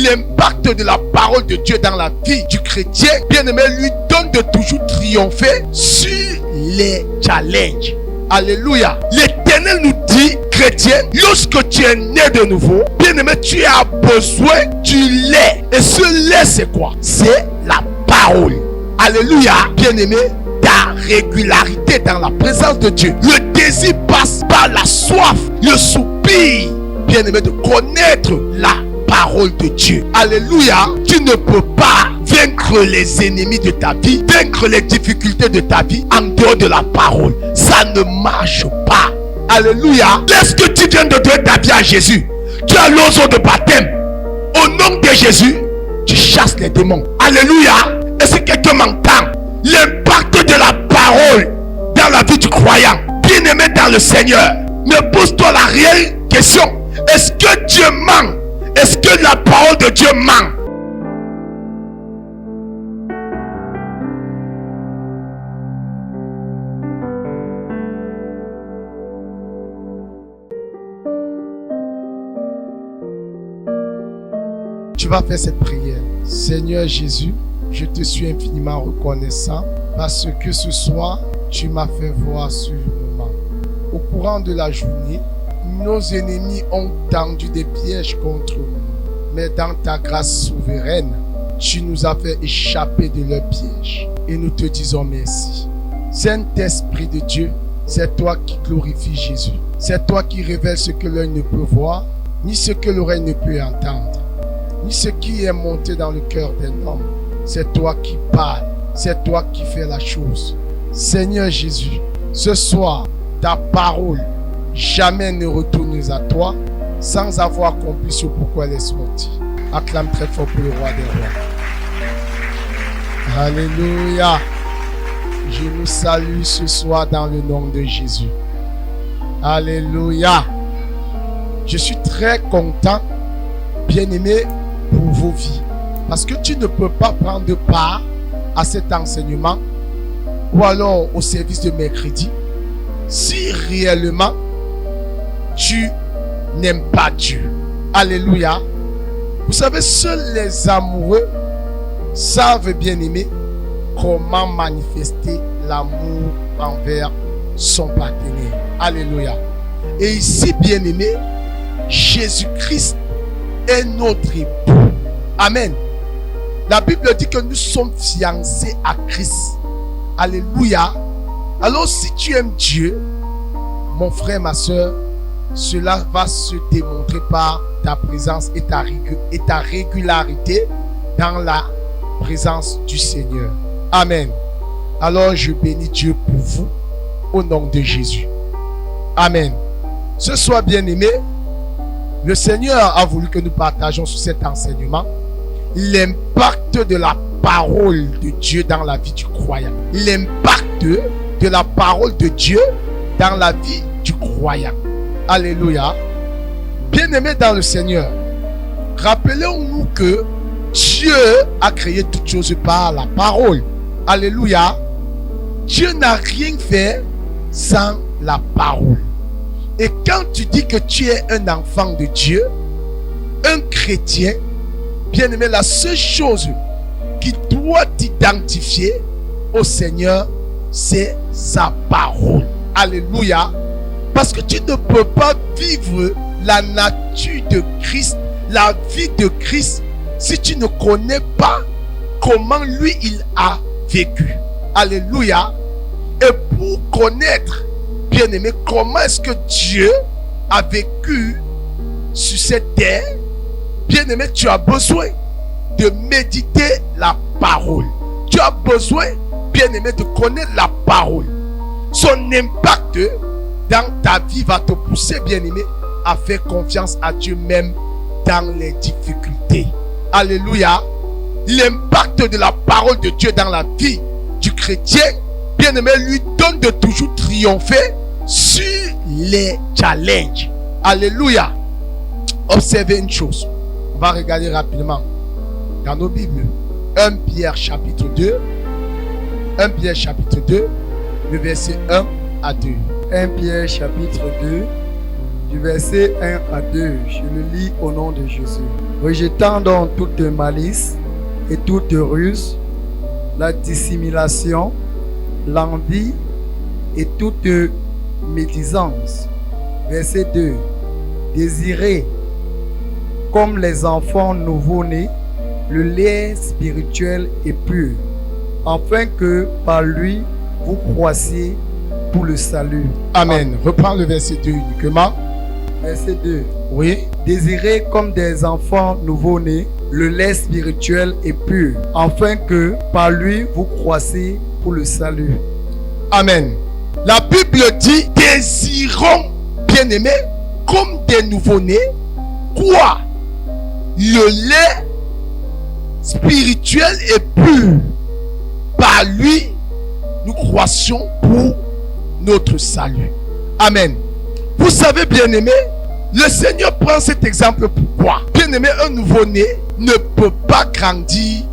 l'impact de la parole de Dieu dans la vie du chrétien, bien-aimé, lui donne de toujours triompher sur les challenges. Alléluia. L'Éternel nous dit, chrétien, lorsque tu es né de nouveau, bien-aimé, tu as besoin du lait. Et ce lait, c'est quoi? C'est la parole. Alléluia. Bien-aimé, ta régularité dans la présence de Dieu. Le désir passe par la soif, le soupir, bien-aimé, de connaître la parole de Dieu. Alléluia. Tu ne peux pas vaincre les ennemis de ta vie, vaincre les difficultés de ta vie en dehors de la parole. Ça ne marche pas. Alléluia. Lorsque tu viens de donner ta vie à Jésus, tu as l'onction de baptême. Au nom de Jésus, tu chasses les démons. Alléluia. Et si quelqu'un m'entend, l'impact de la parole dans la vie du croyant, bien-aimé dans le Seigneur, mais pose-toi la réelle question. Est-ce que Dieu ment? Est-ce que la parole de Dieu ment? Tu vas faire cette prière. Seigneur Jésus, je te suis infiniment reconnaissant parce que ce soir, tu m'as fait voir ce moment. Au courant de la journée, nos ennemis ont tendu des pièges contre nous. Mais dans ta grâce souveraine, tu nous as fait échapper de leurs pièges. Et nous te disons merci. Saint-Esprit de Dieu, c'est toi qui glorifies Jésus. C'est toi qui révèles ce que l'œil ne peut voir, ni ce que l'oreille ne peut entendre, ni ce qui est monté dans le cœur d'un homme. C'est toi qui parles, c'est toi qui fais la chose. Seigneur Jésus, ce soir, ta parole jamais ne retourne à toi sans avoir compris sur pourquoi elle est sortie. Acclame très fort pour le roi des rois. Alléluia. Je nous salue ce soir dans le nom de Jésus. Alléluia. Je suis très content, bien-aimé, pour vos vies. Parce que tu ne peux pas prendre part à cet enseignement ou alors au service de mercredi si réellement tu n'aimes pas Dieu. Alléluia. Vous savez, seuls les amoureux savent, bien-aimé, comment manifester l'amour envers son partenaire. Alléluia. Et ici, bien-aimé, Jésus-Christ est notre époux. Amen. La Bible dit que nous sommes fiancés à Christ. Alléluia. Alors si tu aimes Dieu, mon frère, ma soeur, cela va se démontrer par ta présence et ta régularité dans la présence du Seigneur. Amen. Alors je bénis Dieu pour vous au nom de Jésus. Amen. Ce soir, bien-aimé, le Seigneur a voulu que nous partagions sur cet enseignement l'impact de la parole de Dieu dans la vie du croyant. L'impact de la parole de Dieu dans la vie du croyant. Alléluia. Bien-aimés dans le Seigneur, rappelons-nous que Dieu a créé toutes choses par la parole. Alléluia. Dieu n'a rien fait sans la parole. Et quand tu dis que tu es un enfant de Dieu, un chrétien, bien-aimé, la seule chose qui doit t'identifier au Seigneur, c'est sa parole. Alléluia. Parce que tu ne peux pas vivre la nature de Christ, la vie de Christ, si tu ne connais pas comment lui il a vécu. Alléluia. Et pour connaître, bien-aimé, comment est-ce que Dieu a vécu sur cette terre, bien-aimé, tu as besoin de méditer la parole. Tu as besoin, bien-aimé, de connaître la parole. Son impact dans ta vie va te pousser, bien-aimé, à faire confiance à Dieu même dans les difficultés. Alléluia. L'impact de la parole de Dieu dans la vie du chrétien, bien-aimé, lui donne de toujours triompher sur les challenges. Alléluia. Observez une chose. On va regarder rapidement dans nos Bibles. 1 Pierre chapitre 2. 1 Pierre chapitre 2, le verset 1 à 2. 1 Pierre chapitre 2, Du verset 1 à 2, je le lis au nom de Jésus. Rejetant donc toute malice et toute ruse, la dissimulation, l'envie et toute médisance. Verset 2. Désirez, comme les enfants nouveau-nés, le lait spirituel et pur, afin que par lui vous croissiez pour le salut. Amen. Reprends le verset 2 uniquement. Verset 2. Oui. Désirez comme des enfants nouveau-nés le lait spirituel et pur, afin que par lui vous croissiez pour le salut. Amen. La Bible dit, désirons, bien-aimés, comme des nouveau-nés, quoi? Le lait spirituel et pur. Par lui, nous croissions pour notre salut. Amen. Vous savez, bien-aimés, le Seigneur prend cet exemple pourquoi? Bien-aimé, un nouveau-né ne peut pas grandir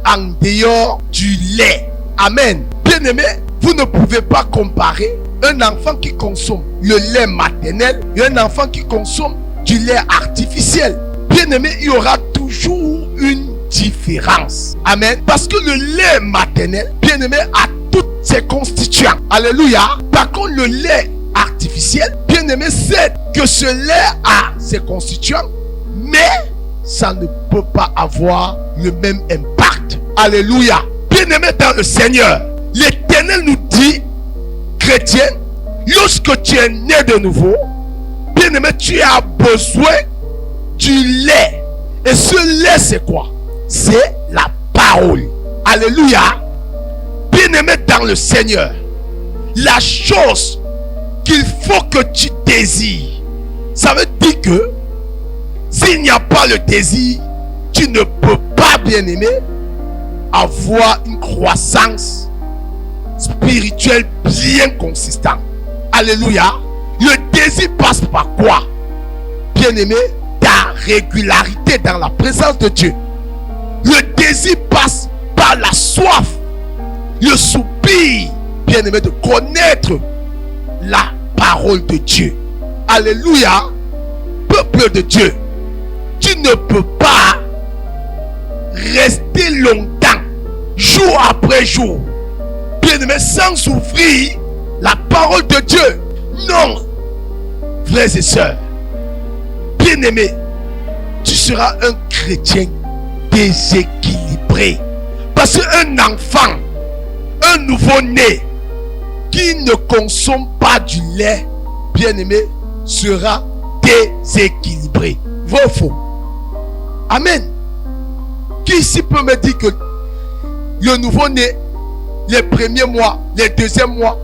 en dehors du lait. Amen. Bien-aimé, vous ne pouvez pas comparer un enfant qui consomme le lait maternel et un enfant qui consomme du lait artificiel. Bien-aimé, il y aura toujours une différence. Amen. Parce que le lait maternel, bien-aimé, a tous ses constituants. Alléluia. Par contre, le lait artificiel, bien-aimé, c'est que ce lait a ses constituants, mais ça ne peut pas avoir le même impact. Alléluia. Bien-aimé dans le Seigneur, l'Éternel nous dit, chrétien, lorsque tu es né de nouveau, bien-aimé, tu as besoin du lait. Et ce lait, c'est quoi? C'est la parole. Alléluia. Bien-aimé dans le Seigneur, la chose qu'il faut que tu désires, ça veut dire que s'il n'y a pas le désir, tu ne peux pas, bien-aimé, avoir une croissance spirituelle bien consistante. Alléluia. Le désir passe par quoi? Bien-aimé, ta régularité dans la présence de Dieu. Le désir passe par la soif, le soupir, bien-aimé, de connaître la parole de Dieu. Alléluia. Peuple de Dieu, tu ne peux pas rester longtemps, jour après jour, bien-aimé, sans ouvrir la parole de Dieu. Non, frères et sœurs, bien-aimé, tu seras un chrétien déséquilibré. Parce qu'un enfant, un nouveau-né qui ne consomme pas du lait, bien-aimé, sera déséquilibré. Vrai ou faux? Amen. Qui ici peut me dire que le nouveau-né, les premiers mois, les deuxièmes mois,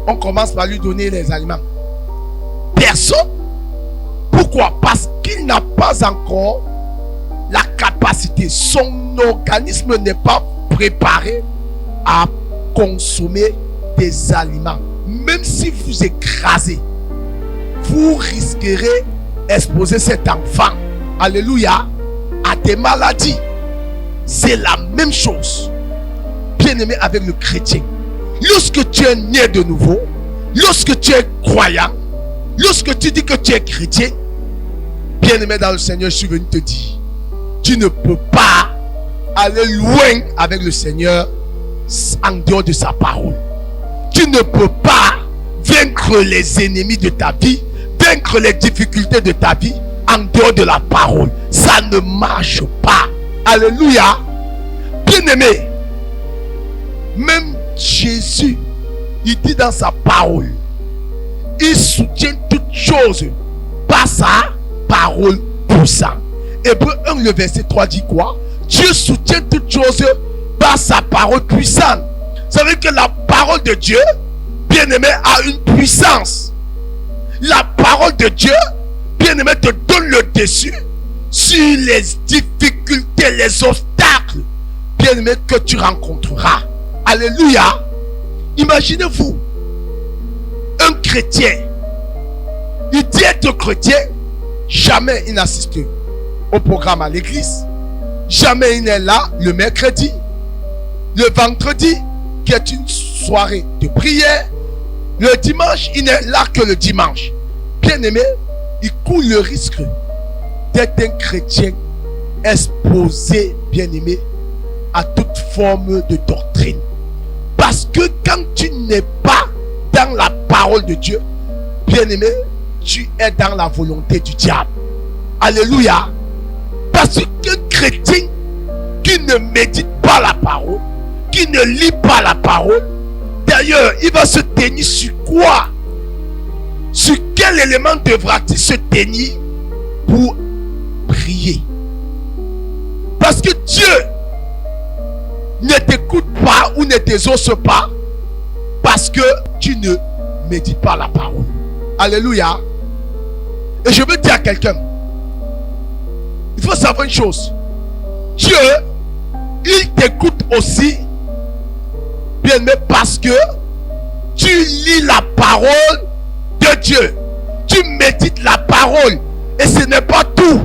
on commence par lui donner les aliments? Personne. Pourquoi? Parce qu'il n'a pas encore la capacité. Son organisme n'est pas préparé à consommer des aliments. Même si vous écrasez, vous risquerez d'exposer cet enfant, alléluia, à des maladies. C'est la même chose, bien-aimé, avec le chrétien. Lorsque tu es né de nouveau, lorsque tu es croyant, lorsque tu dis que tu es chrétien, bien-aimé dans le Seigneur, je suis venu te dire, tu ne peux pas aller loin avec le Seigneur en dehors de sa parole. Tu ne peux pas vaincre les ennemis de ta vie, vaincre les difficultés de ta vie en dehors de la parole. Ça ne marche pas. Alléluia. Bien-aimé, même Jésus, il dit dans sa parole, il soutient toutes choses par sa parole puissante. Hébreu 1, le verset 3 dit quoi? Dieu soutient toutes choses par sa parole puissante. Ça veut dire que la parole de Dieu, bien-aimé, a une puissance. La parole de Dieu, bien-aimé, te donne le dessus sur les difficultés, les obstacles, bien-aimé, que tu rencontreras. Alléluia. Imaginez-vous, un chrétien, il dit être chrétien, jamais il n'assiste au programme à l'église, jamais il n'est là le mercredi, le vendredi, qui est une soirée de prière, le dimanche, il n'est là que le dimanche. Bien-aimé, il court le risque d'être un chrétien exposé, bien-aimé, à toute forme de doctrine. Parce que quand tu n'es pas dans la parole de Dieu, bien-aimé, tu es dans la volonté du diable. Alléluia. Parce qu'un chrétien qui ne médite pas la parole, qui ne lit pas la parole, d'ailleurs, il va se tenir sur quoi? Sur quel élément devra-t-il se tenir pour prier? Parce que Dieu ne t'écoute pas ou ne t'exauce pas parce que tu ne médites pas la parole. Alléluia. Et je veux dire à quelqu'un, il faut savoir une chose. Dieu, il t'écoute aussi, bien aimé, parce que tu lis la parole de Dieu. Tu médites la parole. Et ce n'est pas tout.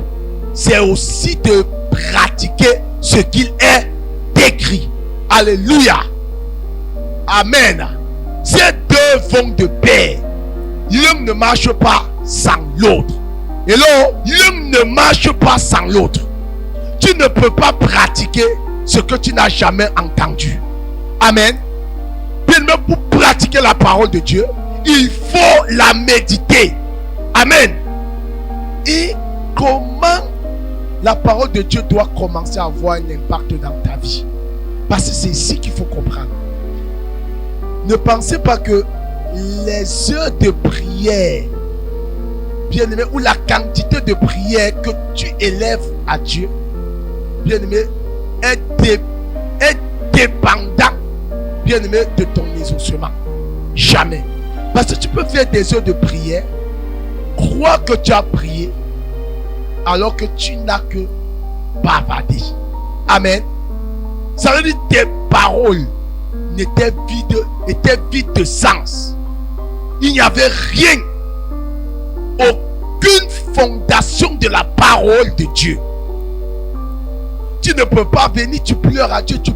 C'est aussi de pratiquer ce qu'il est écrit. Alléluia. Amen. Ces deux vont de pair. L'un ne marche pas sans l'autre. Et là, l'un ne marche pas sans l'autre. Tu ne peux pas pratiquer ce que tu n'as jamais entendu. Amen. Bien, pour pratiquer la parole de Dieu, il faut la méditer. Amen. Et comment la parole de Dieu doit commencer à avoir un impact dans ta vie? Parce que c'est ici qu'il faut comprendre. Ne pensez pas que les heures de prière, bien aimé, ou la quantité de prière que tu élèves à Dieu, bien aimé, est dépendant, bien aimé, de ton exaucement. Jamais. Parce que tu peux faire des heures de prière, croire que tu as prié, alors que tu n'as que bavardé. Amen. Ça veut dire que tes paroles étaient vides de sens. Il n'y avait rien, aucune fondation de la parole de Dieu. Tu ne peux pas venir, tu pleures à Dieu, tu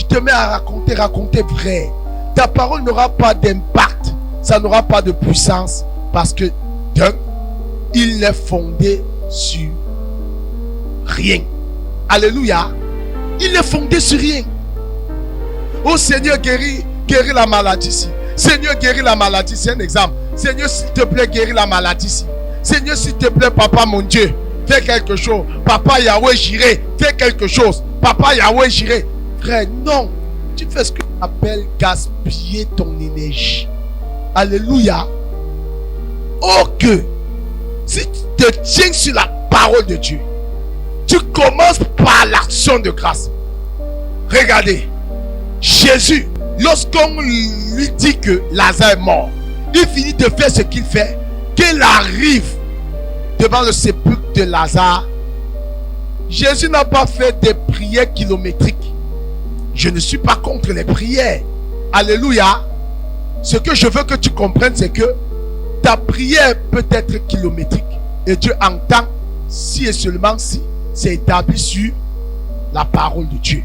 te mets à raconter vrai. Ta parole n'aura pas d'impact, ça n'aura pas de puissance, parce que il n'est fondé sur rien. Alléluia. Il est fondé sur rien. Oh Seigneur, guéris la maladie ici. Seigneur, guéris la maladie. C'est un exemple. Seigneur, s'il te plaît, guéris la maladie ici. Seigneur, s'il te plaît, papa mon Dieu, fais quelque chose. Papa Yahweh, j'irai, fais quelque chose. Papa Yahweh, j'irai. Frère, non. Tu fais ce que tu appelles gaspiller ton énergie. Alléluia. Oh que, si tu te tiens sur la parole de Dieu, tu commences par l'action de grâce. Regardez, Jésus, lorsqu'on lui dit que Lazare est mort, il finit de faire ce qu'il fait, qu'il arrive devant le sépulcre de Lazare. Jésus n'a pas fait des prières kilométriques. Je ne suis pas contre les prières. Alléluia. Ce que je veux que tu comprennes, c'est que ta prière peut être kilométrique. Et Dieu entend si et seulement si c'est établi sur la parole de Dieu.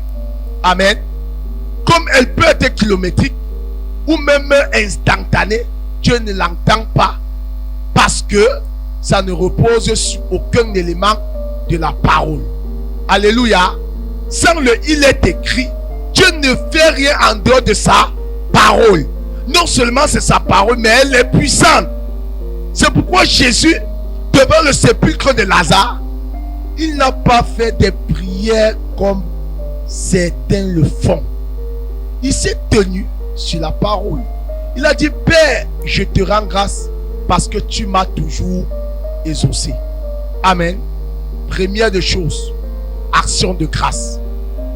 Amen. Comme elle peut être kilométrique ou même instantanée, Dieu ne l'entend pas parce que ça ne repose sur aucun élément de la parole. Alléluia. Sans le il est écrit, Dieu ne fait rien en dehors de sa parole. Non seulement c'est sa parole, mais elle est puissante. C'est pourquoi Jésus, devant le sépulcre de Lazare, il n'a pas fait des prières comme certains le font. Il s'est tenu sur la parole. Il a dit, Père, je te rends grâce parce que tu m'as toujours exaucé. Amen. Première des choses, action de grâce.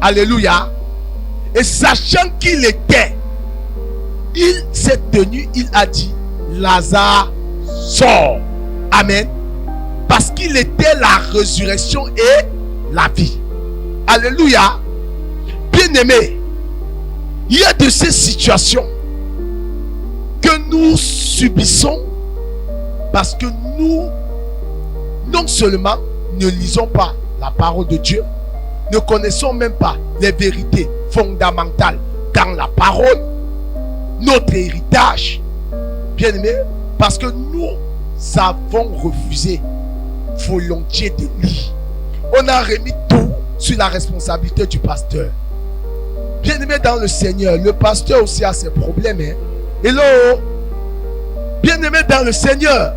Alléluia. Et sachant qu'il était, il s'est tenu, il a dit, Lazare sort. Amen. Parce qu'il était la résurrection et la vie. Alléluia. Bien-aimé, il y a de ces situations que nous subissons parce que nous, non seulement ne lisons pas la parole de Dieu, ne connaissons même pas les vérités fondamentales dans la parole, notre héritage, bien-aimé, parce que nous avons refusé volontiers de lire. On a remis tout sur la responsabilité du pasteur. Bien-aimé dans le Seigneur, le pasteur aussi a ses problèmes. Hello? Bien-aimé dans le Seigneur,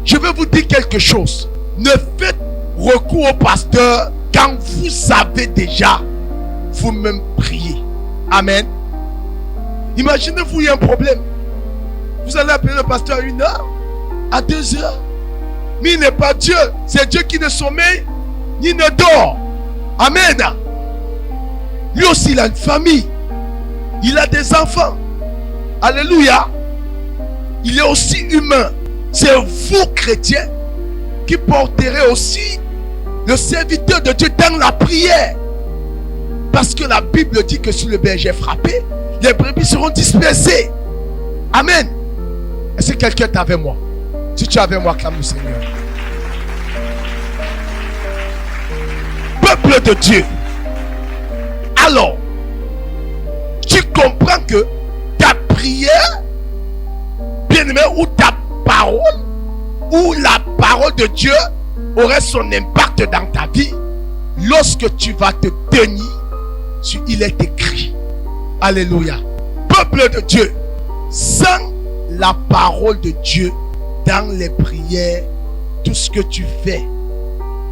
je veux vous dire quelque chose. Ne faites recours au pasteur quand vous savez déjà vous-même prier. Amen. Imaginez-vous, il y a un problème. Vous allez appeler le pasteur à 1 heure, à 2 heures. Mais il n'est pas Dieu. C'est Dieu qui ne sommeille ni ne dort. Amen. Lui aussi, il a une famille. Il a des enfants. Alléluia. Il est aussi humain. C'est vous, chrétiens, qui porterez aussi le serviteur de Dieu dans la prière. Parce que la Bible dit que si le berger est frappé, les brebis seront dispersées. Amen. Est-ce que quelqu'un est avec moi? Si tu es avec moi, acclame le Seigneur. Peuple de Dieu. Alors, tu comprends que ta prière, bien-aimé, ou ta parole, ou la parole de Dieu aurait son impact dans ta vie lorsque tu vas te tenir sur il est écrit. Alléluia. Peuple de Dieu, sans la parole de Dieu dans les prières, tout ce que tu fais,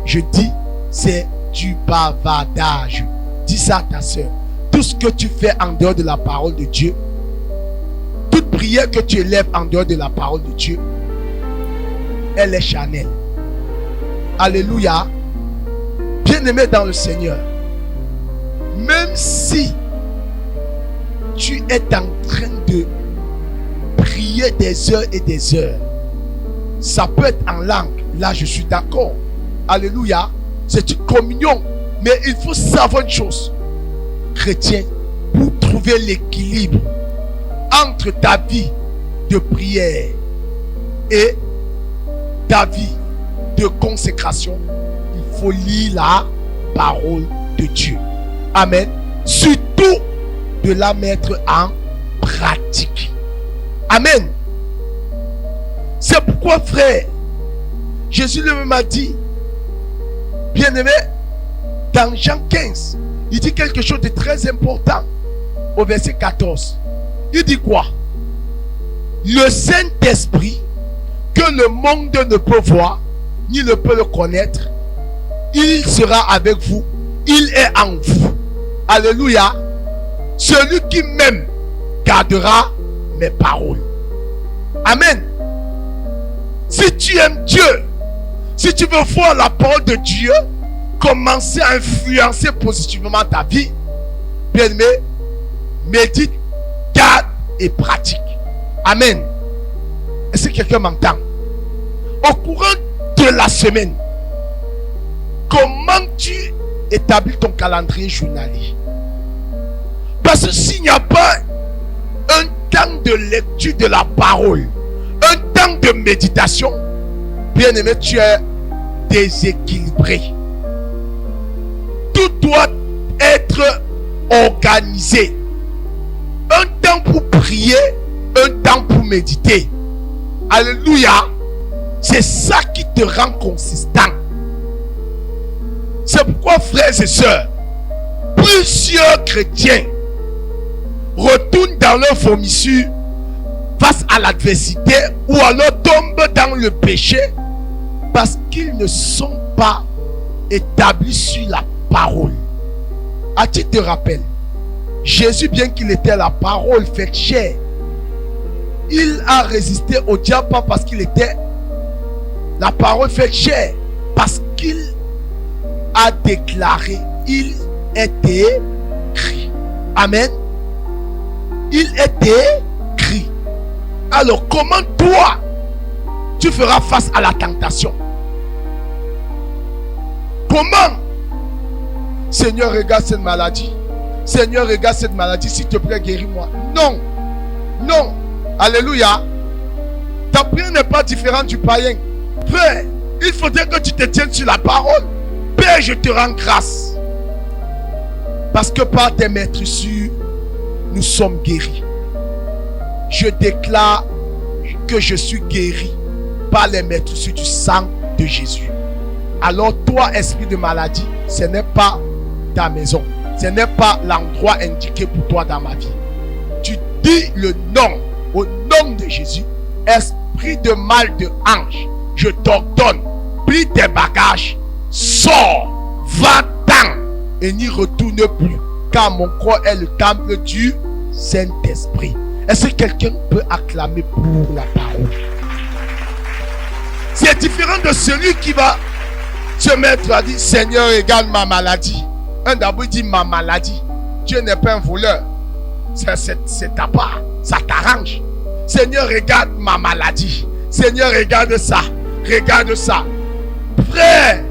je dis, c'est du bavardage. Dis ça à ta soeur. Tout ce que tu fais en dehors de la parole de Dieu, toute prière que tu élèves en dehors de la parole de Dieu, elle est charnelle. Alléluia. Bien-aimé dans le Seigneur, même si tu es en train de prier des heures et des heures, ça peut être en langue. Là, je suis d'accord. Alléluia. C'est une communion. Mais il faut savoir une chose, chrétien, pour trouver l'équilibre entre ta vie de prière et ta vie de consécration, il faut lire la parole de Dieu. Amen. Surtout de la mettre en pratique. Amen. C'est pourquoi, frère, Jésus lui-même a dit, bien-aimé, dans Jean 15, il dit quelque chose de très important au verset 14. Il dit quoi? Le Saint-Esprit que le monde ne peut voir, ni ne peut le connaître, il sera avec vous, il est en vous. Alléluia. Celui qui m'aime gardera mes paroles. Amen. Si tu aimes Dieu, si tu veux voir la parole de Dieu commencer à influencer positivement ta vie, bien-aimé, médite, garde et pratique. Amen. Est-ce que quelqu'un m'entend? Au courant de la semaine, comment tu établis ton calendrier journalier? Parce que s'il n'y a pas un temps de lecture de la parole, un temps de méditation, bien-aimé, tu es déséquilibré. Tout doit être organisé. Un temps pour prier, un temps pour méditer. Alléluia. C'est ça qui te rend consistant. C'est pourquoi, frères et sœurs, plusieurs chrétiens retournent dans leur vomissure face à l'adversité ou alors tombent dans le péché parce qu'ils ne sont pas établis sur la parole. À titre de rappel, Jésus, bien qu'il était la parole faite chair, il a résisté au diable pas parce qu'il était la parole faite chair, parce qu'il a déclaré, il était écrit. Amen. Il était écrit. Alors comment toi tu feras face à la tentation? Comment? Seigneur, regarde cette maladie. Seigneur, regarde cette maladie, s'il te plaît, guéris-moi. Non. Non. Alléluia. Ta prière n'est pas différente du païen. Frère, il faudrait que tu te tiennes sur la parole. Père, je te rends grâce. Parce que par tes maîtresses, nous sommes guéris. Je déclare que je suis guéri pas les mettre sur du sang de Jésus. Alors toi, esprit de maladie, ce n'est pas ta maison. Ce n'est pas l'endroit indiqué pour toi dans ma vie. Tu dis le nom, au nom de Jésus. Esprit de mal de hanche, je t'ordonne, plie tes bagages, sors, va-t'en et n'y retourne plus, car mon corps est le temple du Saint-Esprit. Est-ce que quelqu'un peut acclamer pour la parole? C'est différent de celui qui va se mettre à dire Seigneur, regarde ma maladie. Un d'abord dit ma maladie. Dieu n'est pas un voleur. C'est ta part. Ça t'arrange. Seigneur, regarde ma maladie. Seigneur, regarde ça. Regarde ça. Frère,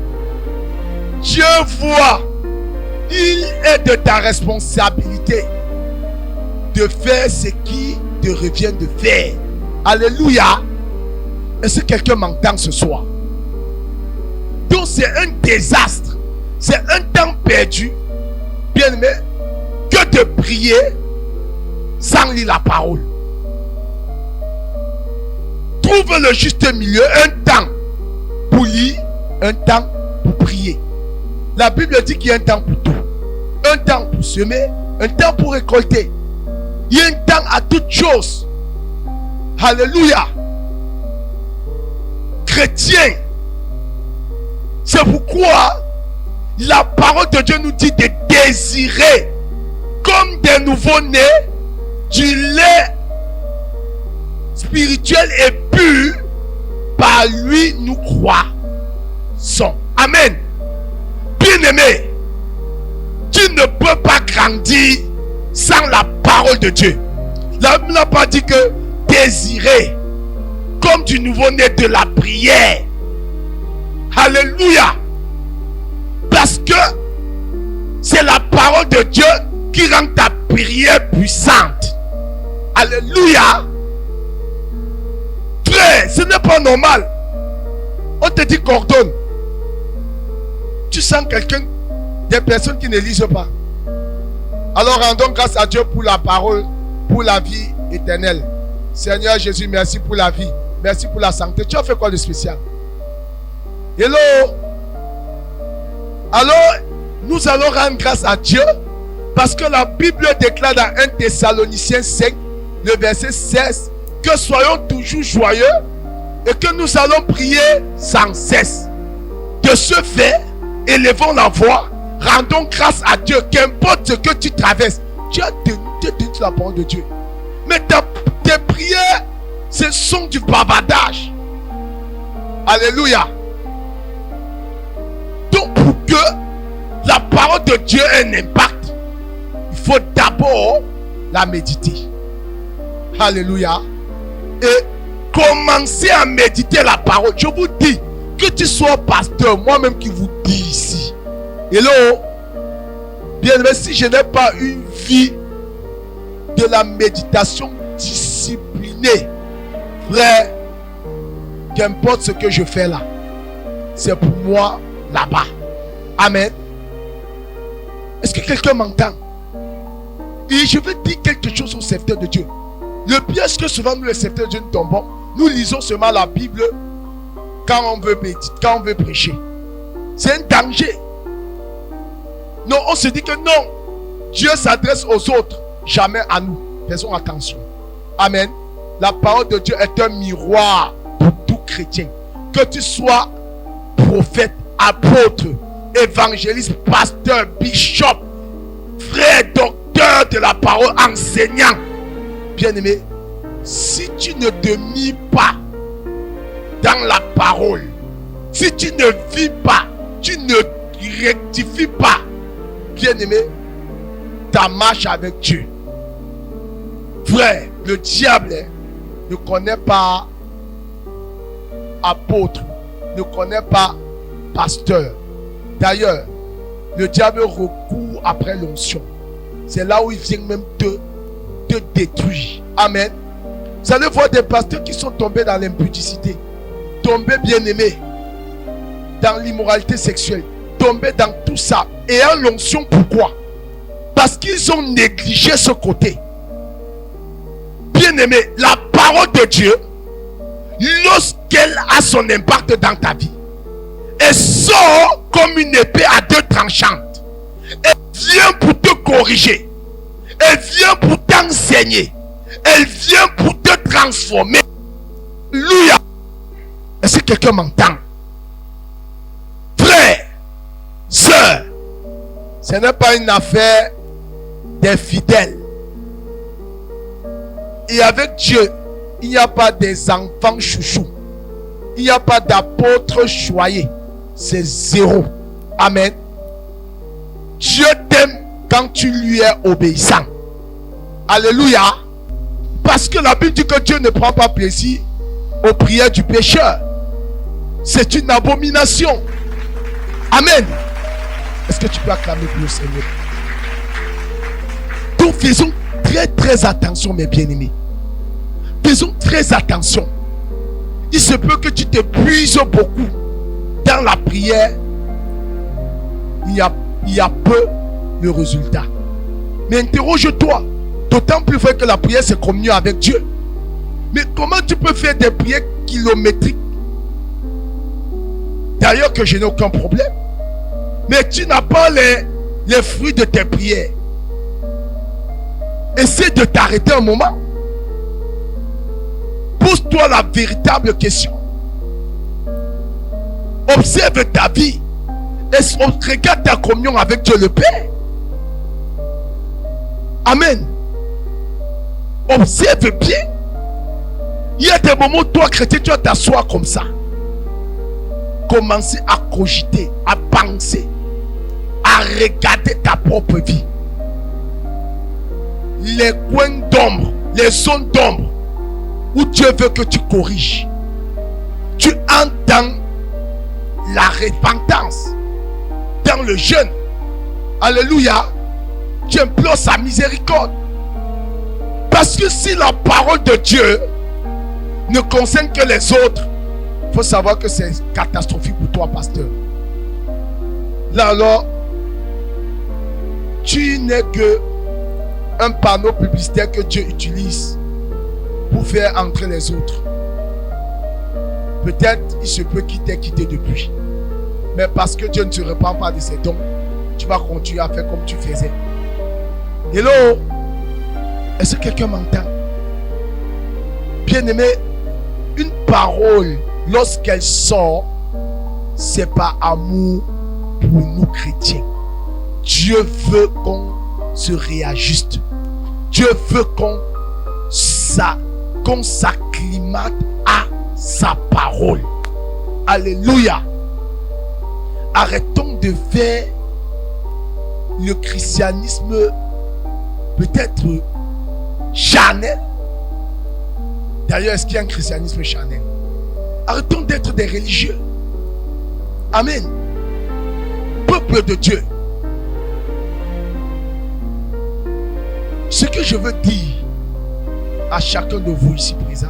Dieu voit. Il est de ta responsabilité de faire ce qui te revient de faire. Alléluia. Est-ce que quelqu'un m'entend ce soir? Donc c'est un désastre. C'est un temps perdu, bien aimé, que de prier sans lire la parole. Trouve le juste milieu, un temps pour lire, un temps pour prier. La Bible dit qu'il y a un temps pour tout. Un temps pour semer, un temps pour récolter. Il y a un temps à toutes choses. Alléluia. Chrétien, c'est pourquoi la parole de Dieu nous dit de désirer comme des nouveaux-nés du lait spirituel et pur. Par lui nous croissons. Amen. Bien-aimé, tu ne peux pas grandir sans la parole de Dieu. La Bible n'a pas dit que désirer comme du nouveau-né de la prière. Alléluia. Parce que c'est la parole de Dieu qui rend ta prière puissante. Alléluia. Frère, ce n'est pas normal. On te dit coordonne. Tu sens quelqu'un, des personnes qui ne lisent pas. Alors rendons grâce à Dieu pour la parole, pour la vie éternelle. Seigneur Jésus, merci pour la vie. Merci pour la santé. Tu as fait quoi de spécial? Hello? Alors, nous allons rendre grâce à Dieu parce que la Bible déclare dans 1 Thessaloniciens 5, le verset 16, que soyons toujours joyeux et que nous allons prier sans cesse. De ce fait, élevons la voix, rendons grâce à Dieu, qu'importe ce que tu traverses. Tu as tenu la parole de Dieu. Mais tes prières, ce sont du bavardage. Alléluia. Donc pour que la parole de Dieu ait un impact, il faut d'abord la méditer. Alléluia. Et commencer à méditer la parole. Je vous dis, que tu sois pasteur, moi-même qui vous dis ici. Hello. Bien aimé, si je n'ai pas une vie de la méditation disciplinée, frère, qu'importe ce que je fais là, c'est pour moi là-bas. Amen. Est-ce que quelqu'un m'entend? Et je veux dire quelque chose au serviteur de Dieu. Le piège que souvent nous les serviteurs de Dieu nous tombons, nous lisons seulement la Bible quand on veut méditer, quand on veut prêcher. C'est un danger. Non, on se dit que non, Dieu s'adresse aux autres, jamais à nous. Faisons attention. Amen. La parole de Dieu est un miroir pour tout chrétien. Que tu sois prophète, apôtre, évangéliste, pasteur, bishop, frère, docteur de la parole, enseignant. Bien-aimé, si tu ne te mis pas dans la parole, si tu ne vis pas, tu ne rectifies pas, bien-aimé, ta marche avec Dieu. Frère, le diable ne connaît pas apôtre, ne connaît pas pasteur. D'ailleurs, le diable recourt après l'onction. C'est là où il vient même te détruire. Amen. Vous allez voir des pasteurs qui sont tombés dans l'impudicité, tombés, bien-aimés, dans l'immoralité sexuelle, tombés dans tout ça. Et en l'onction, pourquoi? Parce qu'ils ont négligé ce côté. Bien-aimé, la parole de Dieu, lorsqu'elle a son impact dans ta vie, elle sort comme une épée à deux tranchantes. Elle vient pour te corriger. Elle vient pour t'enseigner. Elle vient pour te transformer. Alléluia. Est-ce que quelqu'un m'entend? Frère, sœur, ce n'est pas une affaire des fidèles. Et avec Dieu, il n'y a pas des enfants chouchous. Il n'y a pas d'apôtres choyés. C'est zéro. Amen. Dieu t'aime quand tu lui es obéissant. Alléluia. Parce que la Bible dit que Dieu ne prend pas plaisir aux prières du pécheur. C'est une abomination. Amen. Est-ce que tu peux acclamer pour le Seigneur? Donc faisons très très attention, mes bien-aimés. Faisons très attention. Il se peut que tu t'épuises beaucoup dans la prière. Il y a peu de résultats. Mais interroge-toi. D'autant plus vrai que la prière, c'est communion avec Dieu. Mais comment tu peux faire des prières kilométriques? D'ailleurs que je n'ai aucun problème. Mais tu n'as pas les fruits de tes prières. Essaie de t'arrêter un moment. Pose-toi la véritable question. Observe ta vie. Et regarde ta communion avec Dieu le Père. Amen. Observe bien. Il y a des moments où toi, chrétien, tu vas t'asseoir comme ça. Commencer à cogiter, à penser, à regarder ta propre vie. Les coins d'ombre, les zones d'ombre où Dieu veut que tu corriges. Tu entres dans la repentance, dans le jeûne. Alléluia. Tu implores sa miséricorde. Parce que si la parole de Dieu ne concerne que les autres, il faut savoir que c'est catastrophique pour toi, pasteur. Là alors, tu n'es que un panneau publicitaire que Dieu utilise pour faire entrer les autres. Peut-être il se peut qu'il t'ait quitté depuis. Mais parce que Dieu ne te repent pas de ses dons, tu vas continuer à faire comme tu faisais. Hello? Est-ce que quelqu'un m'entend? Bien-aimé, une parole, lorsqu'elle sort, c'est par amour pour nous chrétiens. Dieu veut qu'on se réajuste. Dieu veut qu'on s'acclimate à sa parole. Alléluia. Arrêtons de faire le christianisme peut-être charnel. D'ailleurs, est-ce qu'il y a un christianisme charnel? Arrêtons d'être des religieux. Amen. Peuple de Dieu. Ce que je veux dire à chacun de vous ici présent,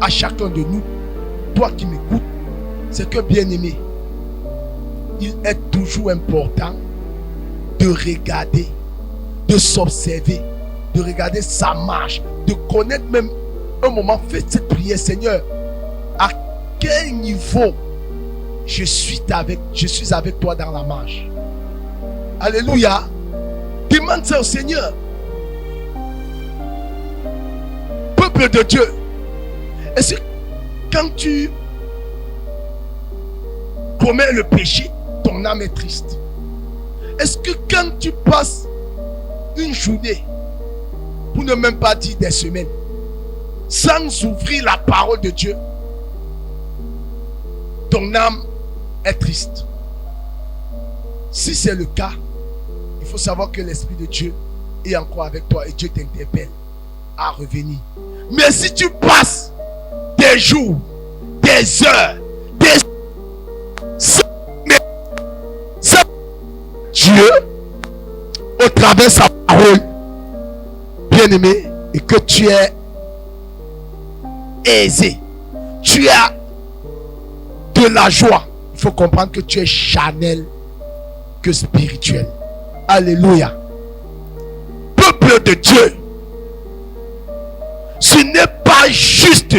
à chacun de nous, toi qui m'écoutes, c'est que, bien-aimé, il est toujours important de regarder, de s'observer, de regarder sa marche, de connaître même un moment, fais cette prière, Seigneur, à quel niveau je suis avec toi dans la marche. Alléluia. Demande ça au Seigneur. Peuple de Dieu, est-ce que quand tu commets le péché, ton âme est triste? Est-ce que quand tu passes une journée, pour ne même pas dire des semaines, sans ouvrir la parole de Dieu, ton âme est triste? Si c'est le cas, il faut savoir que l'Esprit de Dieu est encore avec toi et Dieu t'interpelle à revenir. Mais si tu passes des jours, des heures, des semaines, Dieu, au travers de sa parole, bien-aimé, et que tu es aisé, tu as de la joie, il faut comprendre que tu es charnel que spirituel. Alléluia. Peuple de Dieu, ce n'est pas juste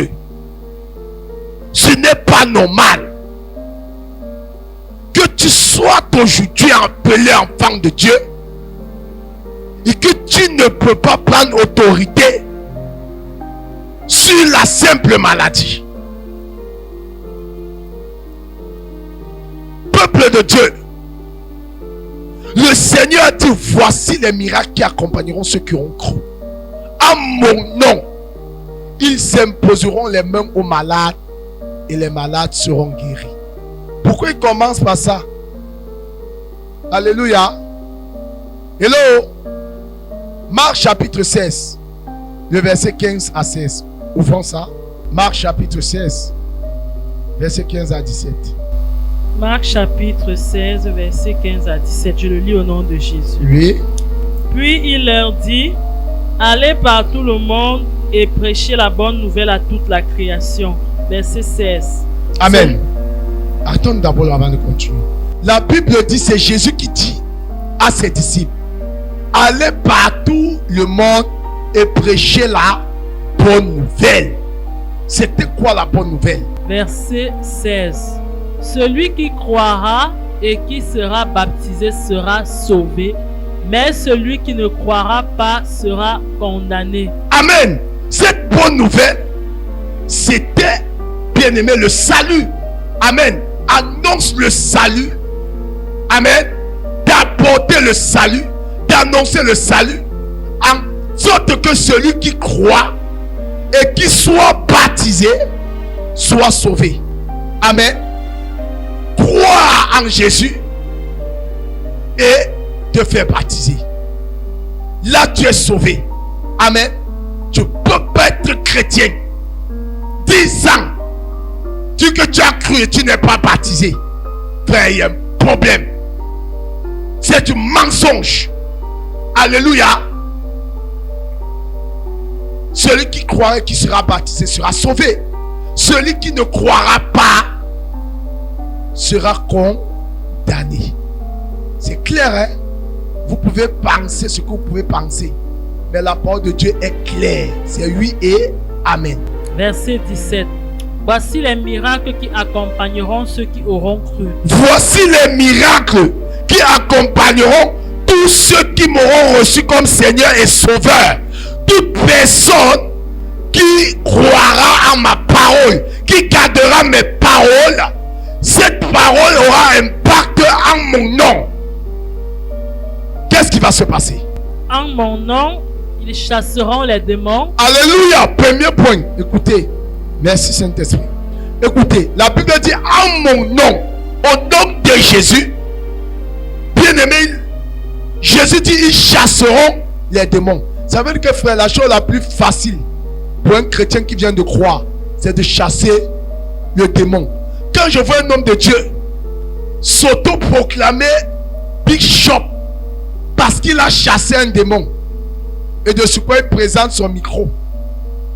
n'est pas normal que tu sois aujourd'hui appelé enfant de Dieu et que tu ne peux pas prendre autorité sur la simple maladie. Peuple de Dieu, le Seigneur dit, voici les miracles qui accompagneront ceux qui ont cru. En mon nom, ils s'imposeront les mains aux malades et les malades seront guéris. Pourquoi il commence par ça? Alléluia. Hello. Marc chapitre 16, le verset 15 à 16. Ouvrons ça. Marc chapitre 16, verset 15 à 17. Marc chapitre 16, verset 15 à 17. Je le lis au nom de Jésus. Oui. Puis il leur dit, allez par tout le monde et prêchez la bonne nouvelle à toute la création. Verset 16. Amen. Attends d'abord avant de continuer. La Bible dit, c'est Jésus qui dit à ses disciples, allez partout le monde et prêchez la bonne nouvelle. C'était quoi la bonne nouvelle? Verset 16. Celui qui croira et qui sera baptisé sera sauvé, mais celui qui ne croira pas sera condamné. Amen. Cette bonne nouvelle, c'était, bien aimé, le salut. Amen. Annonce le salut. Amen. D'apporter le salut, d'annoncer le salut, en sorte que celui qui croit et qui soit baptisé soit sauvé. Amen. Croire en Jésus et te faire baptiser. Là, tu es sauvé. Amen. Tu ne peux pas être chrétien 10 ans. Dis que tu as cru et tu n'es pas baptisé. Frère, il y a un problème. C'est du mensonge. Alléluia. Celui qui croira et qui sera baptisé sera sauvé. Celui qui ne croira pas sera condamné. C'est clair, hein? Vous pouvez penser ce que vous pouvez penser, mais la parole de Dieu est claire. C'est oui et amen. Verset 17. Voici les miracles qui accompagneront ceux qui auront cru. Voici les miracles qui accompagneront tous ceux qui m'auront reçu comme Seigneur et Sauveur. Toute personne qui croira en ma parole, qui gardera mes paroles, cette parole aura un impact en mon nom. Qu'est-ce qui va se passer? En mon nom, ils chasseront les démons. Alléluia. Premier point. Écoutez. Merci Saint-Esprit. Écoutez. La Bible dit en mon nom. Au nom de Jésus. Bien-aimé. Jésus dit ils chasseront les démons. Ça veut dire que frère, la chose la plus facile pour un chrétien qui vient de croire, c'est de chasser le démon. Quand je vois un homme de Dieu s'auto-proclamer bishop parce qu'il a chassé un démon, et de ce point il présente son micro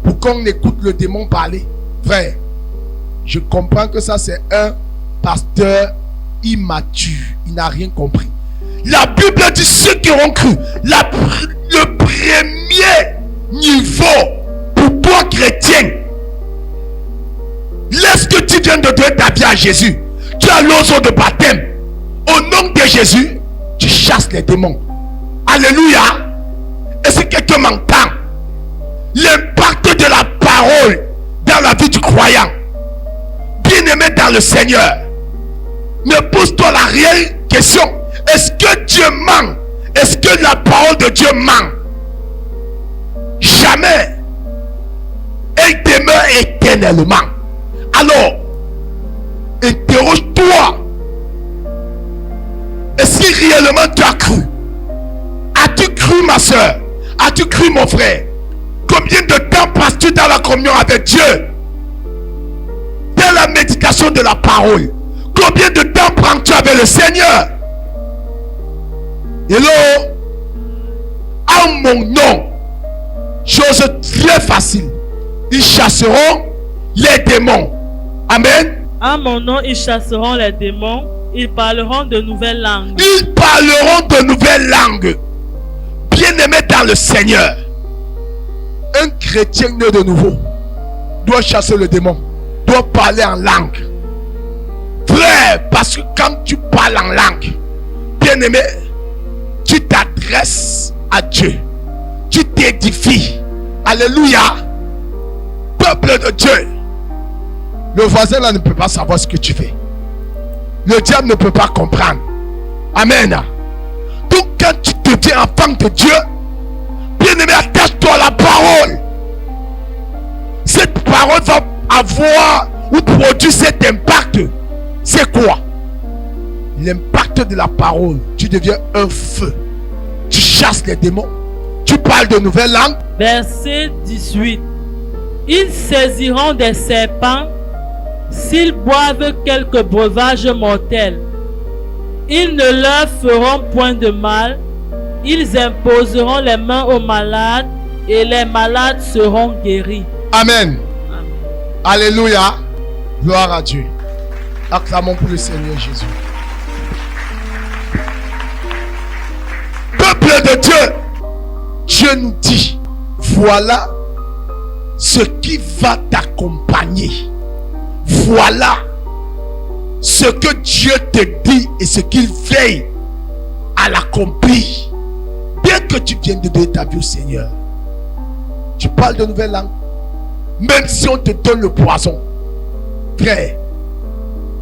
pour qu'on écoute le démon parler, frère, je comprends que ça c'est un pasteur immature. Il n'a rien compris. La Bible dit ceux qui ont cru. Le premier niveau pour toi chrétien, lorsque tu viens de donner ta vie à Jésus, tu as l'eau de baptême. Au nom de Jésus, tu chasses les démons. Alléluia. Et si quelqu'un m'entend, l'impact de la parole dans la vie du croyant, bien-aimé dans le Seigneur, mais pose-toi la réelle question. Est-ce que Dieu ment? Est-ce que la parole de Dieu ment? Jamais. Elle demeure éternellement. Alors, interroge-toi. Est-ce que réellement tu as cru? As-tu cru, ma soeur? As-tu cru, mon frère? Combien de temps passes-tu dans la communion avec Dieu? Dans la méditation de la parole. Combien de temps prends-tu avec le Seigneur? Hello? En mon nom, chose très facile, ils chasseront les démons. Amen. En mon nom, ils chasseront les démons. Ils parleront de nouvelles langues. Ils parleront de nouvelles langues. Bien-aimé dans le Seigneur, un chrétien né de nouveau doit chasser le démon, doit dois parler en langue. Frère, parce que quand tu parles en langue, bien-aimé, tu t'adresses à Dieu. Tu t'édifies. Alléluia. Peuple de Dieu. Le voisin là ne peut pas savoir ce que tu fais. Le diable ne peut pas comprendre. Amen. Donc quand tu deviens enfant de Dieu, bien-aimé, attache-toi à la parole. Cette parole va avoir ou produire cet impact. C'est quoi? L'impact de la parole. Tu deviens un feu. Tu chasses les démons. Tu parles de nouvelles langues. Verset 18. Ils saisiront des serpents s'ils boivent quelques breuvages mortels. Ils ne leur feront point de mal. Ils imposeront les mains aux malades et les malades seront guéris. Amen. Amen. Alléluia. Gloire à Dieu. Acclamons pour le Seigneur Jésus. Peuple de Dieu, Dieu nous dit, voilà ce qui va t'accompagner. Voilà ce que Dieu te dit et ce qu'il veille à l'accomplir. Bien que tu viennes de donner ta vie au Seigneur, tu parles de nouvelles langues. Même si on te donne le poison, frère,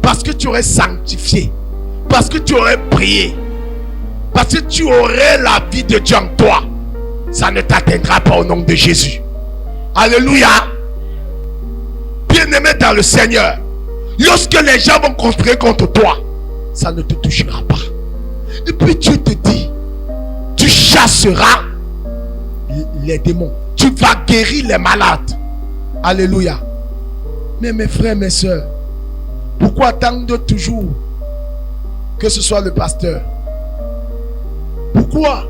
parce que tu aurais sanctifié, parce que tu aurais prié, parce que tu aurais la vie de Dieu en toi, ça ne t'atteindra pas au nom de Jésus. Alléluia. Bien-aimé dans le Seigneur, lorsque les gens vont conspirer contre toi, ça ne te touchera pas. Et puis Dieu te dit, tu chasseras les démons, tu vas guérir les malades. Alléluia. Mais mes frères, mes soeurs, pourquoi attendre toujours que ce soit le pasteur? Pourquoi?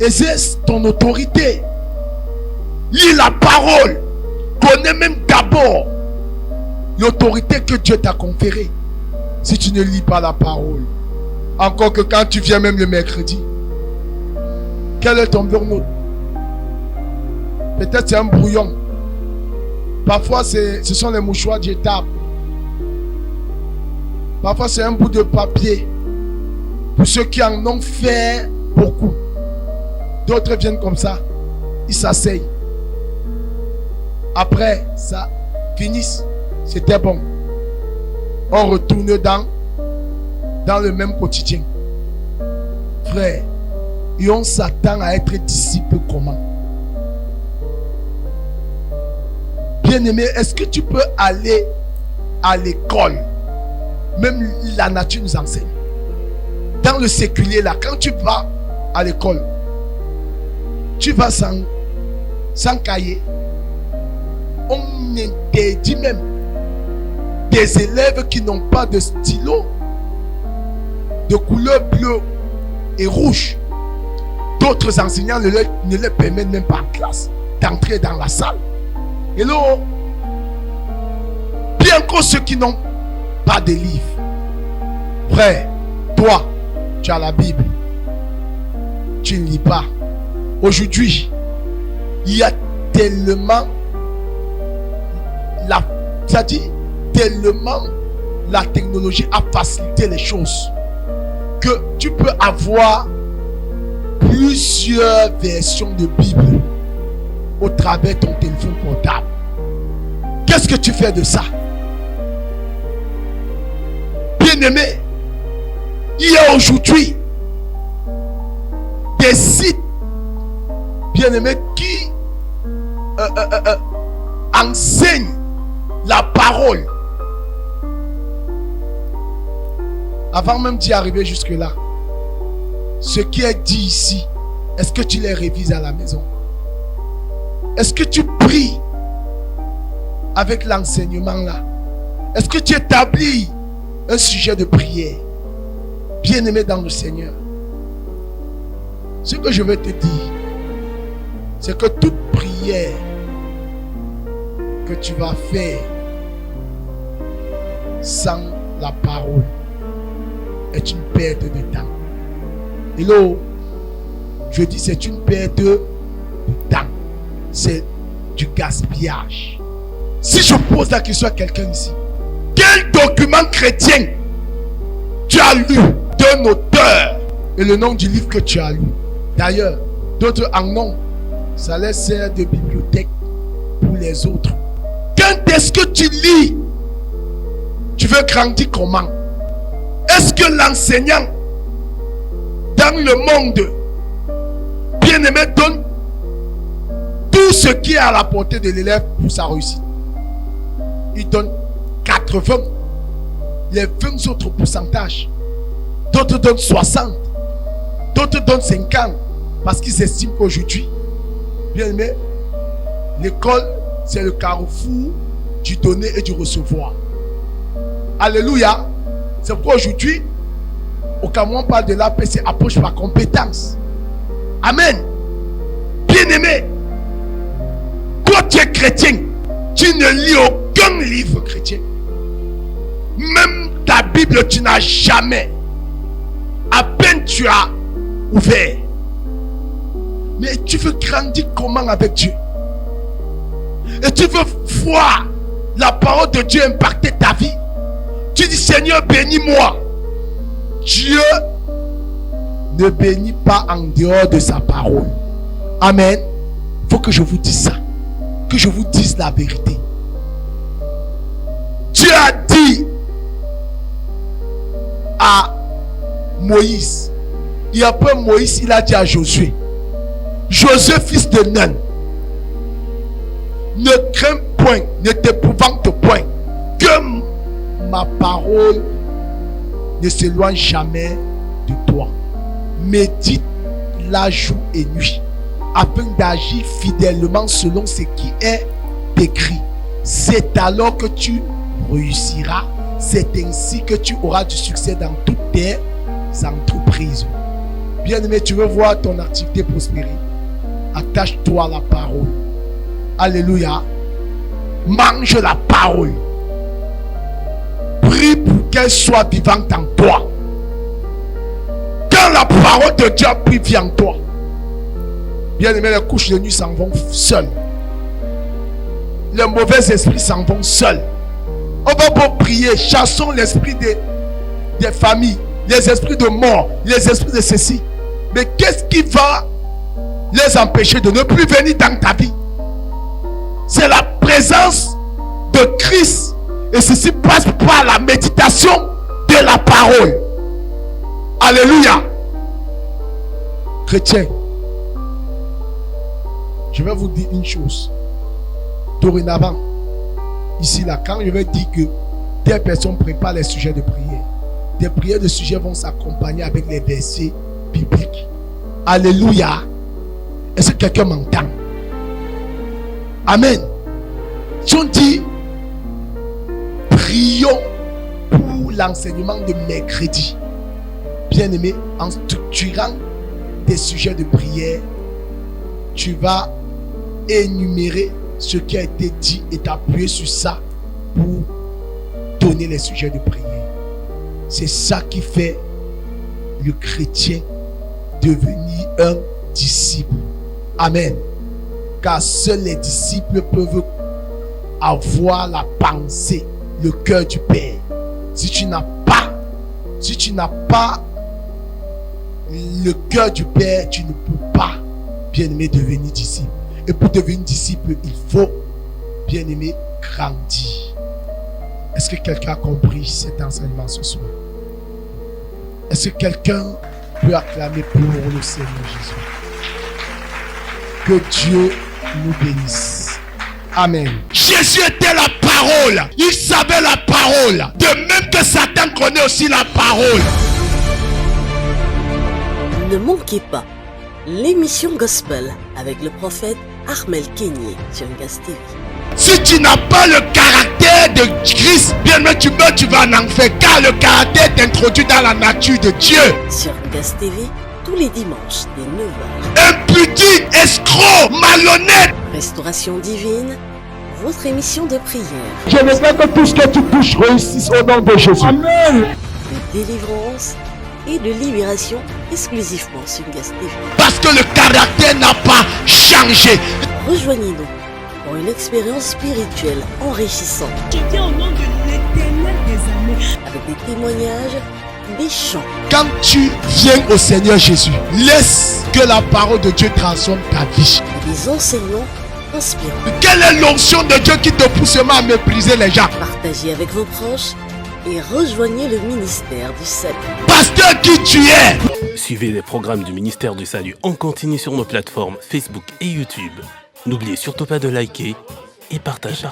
Exerce ton autorité. Lis la parole. Connais même d'abord l'autorité que Dieu t'a conférée. Si tu ne lis pas la parole, encore que quand tu viens même le mercredi, quel est ton burn-out? Peut-être c'est un brouillon. Parfois ce sont les mouchoirs jetables. Parfois c'est un bout de papier. Pour ceux qui en ont fait beaucoup. D'autres viennent comme ça. Ils s'asseyent. Après, ça finisse. C'était bon. On retourne dans le même quotidien. Frère, et on s'attend à être disciple comment? Bien-aimé, est-ce que tu peux aller à l'école? Même la nature nous enseigne. Dans le séculier là, quand tu vas à l'école, tu vas sans cahier. On interdit même des élèves qui n'ont pas de stylo de couleur bleue et rouge. D'autres enseignants ne leur permettent même pas en classe d'entrer dans la salle. Et là, bien que ceux qui n'ont pas de livres, frère, toi, tu as la Bible, tu ne lis pas. Aujourd'hui, il y a tellement tellement la technologie a facilité les choses que tu peux avoir plusieurs versions de Bible au travers de ton téléphone portable. Qu'est-ce que tu fais de ça? Bien-aimé, il y a aujourd'hui des sites, bien-aimés, qui enseignent la parole. Avant même d'y arriver jusque-là, ce qui est dit ici, est-ce que tu les révises à la maison? Est-ce que tu pries avec l'enseignement là? Est-ce que tu établis un sujet de prière? Bien-aimé dans le Seigneur, ce que je veux te dire, c'est que toute prière que tu vas faire sans la parole est une perte de temps. Et là, je dis c'est une perte de temps. C'est du gaspillage. Si je pose la question à quelqu'un ici, quel document chrétien tu as lu d'un auteur et le nom du livre que tu as lu? D'ailleurs, d'autres en ont. Ça les sert de bibliothèque pour les autres. Quand est-ce que tu lis? Tu veux grandir comment? Est-ce que l'enseignant dans le monde bien-aimé donne tout ce qui est à la portée de l'élève pour sa réussite? Il donne 80, les 20 autres pourcentages. D'autres donnent 60, d'autres donnent 50, parce qu'ils estiment qu'aujourd'hui, bien aimé, l'école, c'est le carrefour du donner et du recevoir. Alléluia. C'est pourquoi aujourd'hui, au Cameroun, on parle de la paix, c'est approche par compétence. Amen. Bien aimé, quand tu es chrétien, tu ne lis aucun livre chrétien. Même ta Bible, tu n'as jamais. À peine tu as ouvert. Mais tu veux grandir comment avec Dieu? Et tu veux voir la parole de Dieu impacter ta vie. Tu dis, Seigneur, bénis-moi. Dieu ne bénit pas en dehors de sa parole. Amen. Il faut que je vous dise ça. Que je vous dise la vérité. Dieu a dit à Moïse, et après Moïse, il a dit à Josué, Josué, fils de Nun, ne crains point, ne t'épouvante point, que ma parole ne s'éloigne jamais de toi. Médite-la jour et nuit, afin d'agir fidèlement selon ce qui est écrit. C'est alors que tu réussiras. C'est ainsi que tu auras du succès dans toutes tes entreprises. Bien-aimé, tu veux voir ton activité prospérer? Attache-toi à la parole. Alléluia. Mange la parole. Prie pour qu'elle soit vivante en toi. Quand la parole de Dieu a pris vie en toi, bien-aimé, les couches de nuit s'en vont seules. Les mauvais esprits s'en vont seuls. On va pour prier, chassons l'esprit des familles, les esprits de mort, les esprits de ceci. Mais qu'est-ce qui va les empêcher de ne plus venir dans ta vie? C'est la présence de Christ. Et ceci passe par la méditation de la parole. Alléluia. Chrétien, je vais vous dire une chose. Dorénavant, ici là, quand je vais dire que des personnes préparent les sujets de prière, des prières de sujets vont s'accompagner avec les versets bibliques. Alléluia. Est-ce que quelqu'un m'entend? Amen. Si on dit prions pour l'enseignement de mercredi, bien aimé, en structurant des sujets de prière, tu vas énumérer ce qui a été dit et t'appuyer sur ça pour donner les sujets de prière. C'est ça qui fait le chrétien devenir un disciple. Amen. Car seuls les disciples peuvent avoir la pensée, le cœur du Père. Si tu n'as pas le cœur du Père, tu ne peux pas, bien-aimé, devenir disciple. Et pour devenir disciple, il faut, bien-aimé, grandir. Est-ce que quelqu'un a compris cet enseignement ce soir? Est-ce que quelqu'un peut acclamer pour le Seigneur Jésus? Que Dieu nous bénisse. Amen. Jésus était la parole. Il savait la parole. De même que Satan connaît aussi la parole. Ne manquez pas l'émission Gospel avec le prophète Armel Kenyé sur Ngaz TV. Si tu n'as pas le caractère de Christ, bien que tu meurs, tu vas en enfer. Car le caractère t'introduit dans la nature de Dieu. Sur Ngaz TV, tous les dimanches dès 9h. Impudique, escroc, malhonnête. Restauration divine, votre émission de prière. Je veux que tout ce que tu touches réussisse au nom de Jésus. Amen. De délivrance et de libération exclusivement sur Ngaz TV. Parce que le caractère n'a pas changé. Rejoignez-nous pour une expérience spirituelle enrichissante. Je viens au nom de l'Éternel des armées. Avec des témoignages, des chants, Quand tu viens au Seigneur Jésus, laisse que la parole de Dieu transforme ta vie. et des enseignements inspirants. Quelle est l'onction de Dieu qui te pousse seulement à mépriser les gens? Partagez avec vos proches et rejoignez le ministère du Salut. Pasteur qui tu es? Suivez les programmes du ministère du Salut en continu sur nos plateformes Facebook et YouTube. N'oubliez surtout pas de liker et partager.